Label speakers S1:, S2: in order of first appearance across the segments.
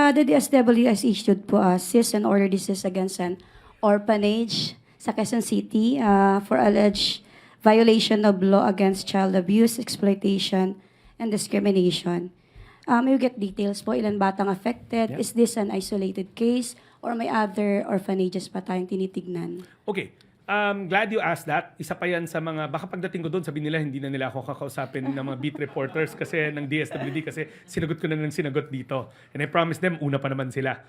S1: The DSWD has issued po a cease and order desist against an orphanage sa Quezon City for alleged violation of law against child abuse, exploitation, and discrimination. May we get details po? Ilan batang affected?
S2: Yeah.
S1: Is this an isolated case? Or may other orphanages pa tayong tinitignan?
S2: Okay. Glad you asked that. Isa pa yan sa mga, baka pagdating ko doon, sabi nila, hindi na nila ako kakausapin ng mga beat reporters kasi ng DSWD kasi sinagot ko na ng sinagot dito. And I promised them, una pa naman sila.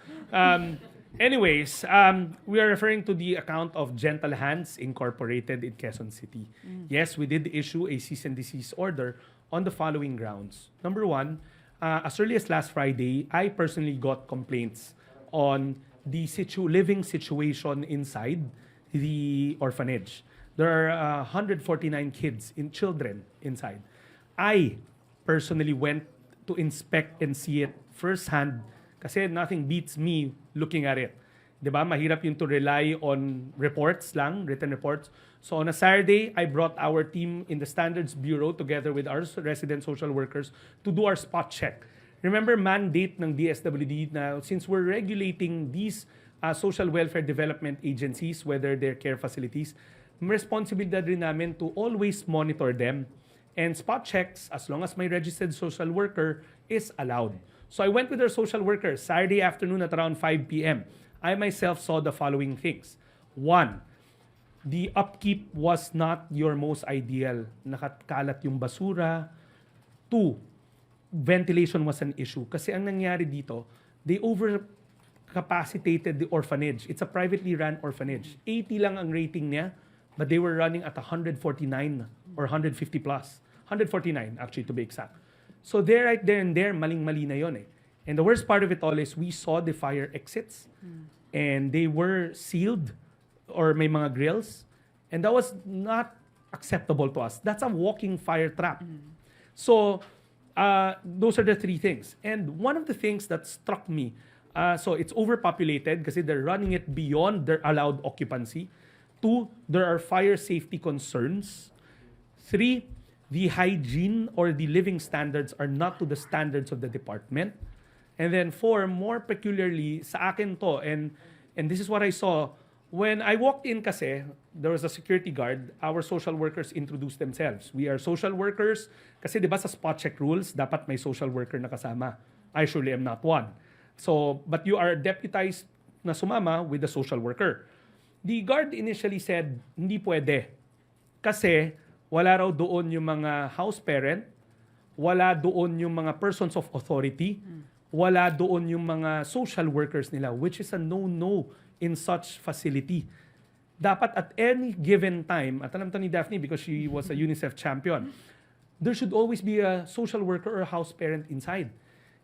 S2: Anyways, we are referring to the account of Gentle Hands Incorporated in Quezon City. Yes, we did issue a cease and desist order on the following grounds. Number one, as early as last Friday, I personally got complaints on the living situation inside the orphanage. There are 149 children inside. I personally went to inspect and see it firsthand kasi nothing beats me looking at it. 'Di ba? Mahirap yung to rely on reports lang, written reports. So on a Saturday, I brought our team in the Standards Bureau together with our resident social workers to do our spot check. Remember mandate ng DSWD na since we're regulating these social welfare development agencies, whether they're care facilities, responsibilidad rin namin to always monitor them. And spot checks, as long as may registered social worker, is allowed. So I went with our social worker Saturday afternoon at around 5 p.m. I myself saw the following things. One, the upkeep was not your most ideal. Nakakalat yung basura. Two, ventilation was an issue. Kasi ang nangyari dito, they overcapacitated the orphanage. It's a privately run orphanage. 80 lang ang rating niya, but they were running at 149 or 150 plus. 149 actually to be exact. So there, right there and there, maling-mali na yun eh. And the worst part of it all is we saw the fire exits and they were sealed or may mga grills. And that was not acceptable to us. That's a walking fire trap. So those are the three things. And one of the things that struck me, so it's overpopulated kasi they're running it beyond their allowed occupancy. Two, there are fire safety concerns. Three, the hygiene or the living standards are not to the standards of the department. And then four, more peculiarly, sa akin to, and this is what I saw, when I walked in kasi, there was a security guard, our social workers introduced themselves. We are social workers, kasi di ba sa spot check rules, dapat may social worker na kasama. I surely am not one. So, but you are deputized na sumama with the social worker. The guard initially said, hindi pwede. Kasi wala raw doon yung mga house parent, wala doon yung mga persons of authority, wala doon yung mga social workers nila, which is a no-no in such facility. Dapat at any given time, at alam to ni Daphne because she was a UNICEF champion, there should always be a social worker or a house parent inside.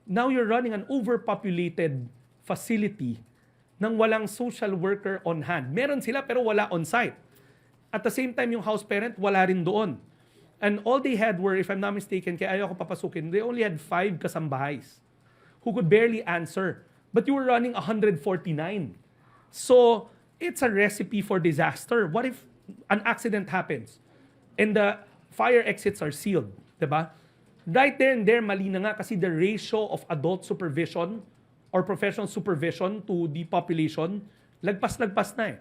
S2: Now you're running an overpopulated facility nang walang social worker on hand. Meron sila pero wala on site. At the same time, yung house parent, wala rin doon. And all they had were, if I'm not mistaken, kaya ayaw ko papasukin, they only had 5 kasambahays who could barely answer. But you were running 149. So, it's a recipe for disaster. What if an accident happens and the fire exits are sealed? Diba? Right there and there, mali na nga kasi the ratio of adult supervision or professional supervision to the population, lagpas-lagpas na eh.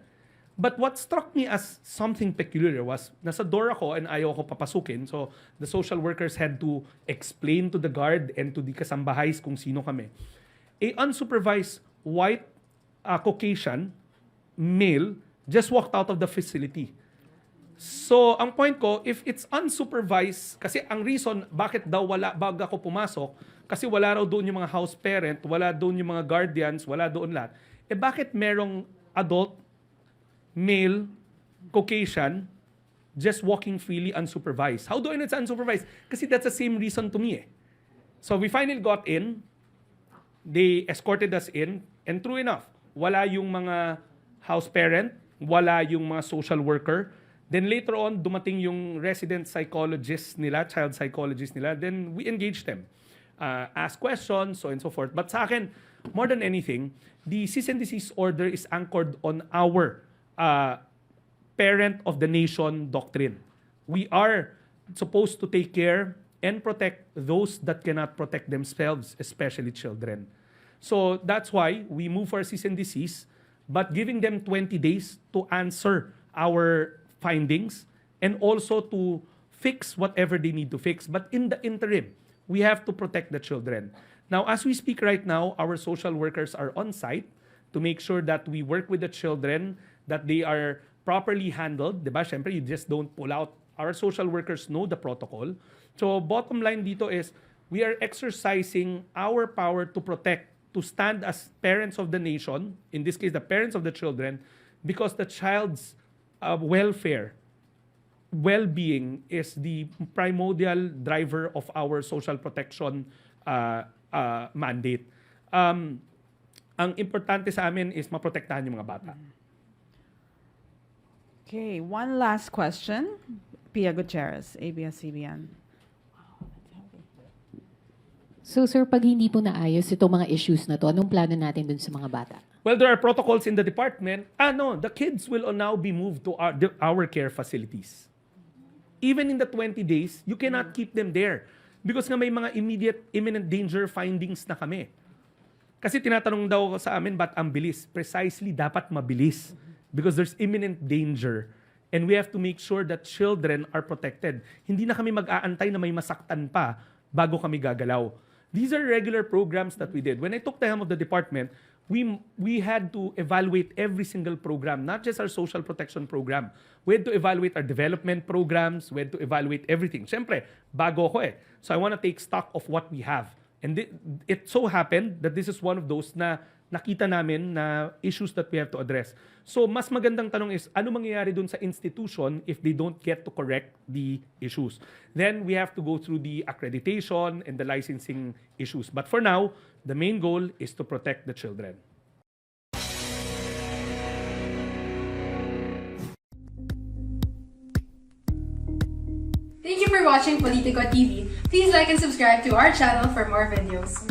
S2: But what struck me as something peculiar was, nasa door ako and ayaw ko papasukin. So, the social workers had to explain to the guard and to the kasambahays kung sino kami. A unsupervised white Caucasian male just walked out of the facility. So, ang point ko, if it's unsupervised, kasi ang reason bakit daw wala bago ako pumasok, kasi wala raw doon yung mga house parent, wala doon yung mga guardians, wala doon lahat. Eh bakit merong adult male, Caucasian, just walking freely unsupervised? How do I know it's unsupervised? Kasi that's the same reason to me eh. So we finally got in, they escorted us in, and true enough, wala yung mga house parent, wala yung mga social worker. Then later on, dumating yung resident psychologist nila, child psychologist nila, then we engaged them. Ask questions, so and so forth. But sa akin, more than anything, the cease and desist order is anchored on our parent of the nation doctrine. We are supposed to take care and protect those that cannot protect themselves, especially children. So that's why we move for cease and desist, but giving them 20 days to answer our findings and also to fix whatever they need to fix. But in the interim, we have to protect the children. Now, as we speak right now, our social workers are on site to make sure that we work with the children, that they are properly handled. Diba? Siyempre, you just don't pull out. Our social workers know the protocol. So bottom line dito is, we are exercising our power to protect, to stand as parents of the nation, in this case, the parents of the children, because the child's welfare, well-being is the primordial driver of our social protection mandate. Ang importante sa amin is maprotektahan yung mga bata.
S3: Okay, one last question. Pia Gutierrez, ABS-CBN.
S4: So sir, pag hindi po naayos itong mga issues na to, anong plano natin dun sa mga bata?
S2: Well, there are protocols in the department. The kids will now be moved to our care facilities. Even in the 20 days, you cannot keep them there. Because nga may mga imminent danger findings na kami. Kasi tinatanong daw sa amin, ba't ang bilis? Precisely, dapat mabilis. Because there's imminent danger. And we have to make sure that children are protected. Hindi na kami mag-aantay na may masaktan pa bago kami gagalaw. These are regular programs that we did. When I took the helm of the department, we had to evaluate every single program, not just our social protection program. We had to evaluate our development programs. We had to evaluate everything. Siyempre, bago ko eh. So I want to take stock of what we have. And it so happened that this is one of those na nakita namin na issues that we have to address. So mas magandang tanong is, ano mangyayari dun sa institution if they don't get to correct the issues? Then we have to go through the accreditation and the licensing issues. But for now, the main goal is to protect the children.
S5: Thank you for watching Politico TV. Please like and subscribe to our channel for more videos.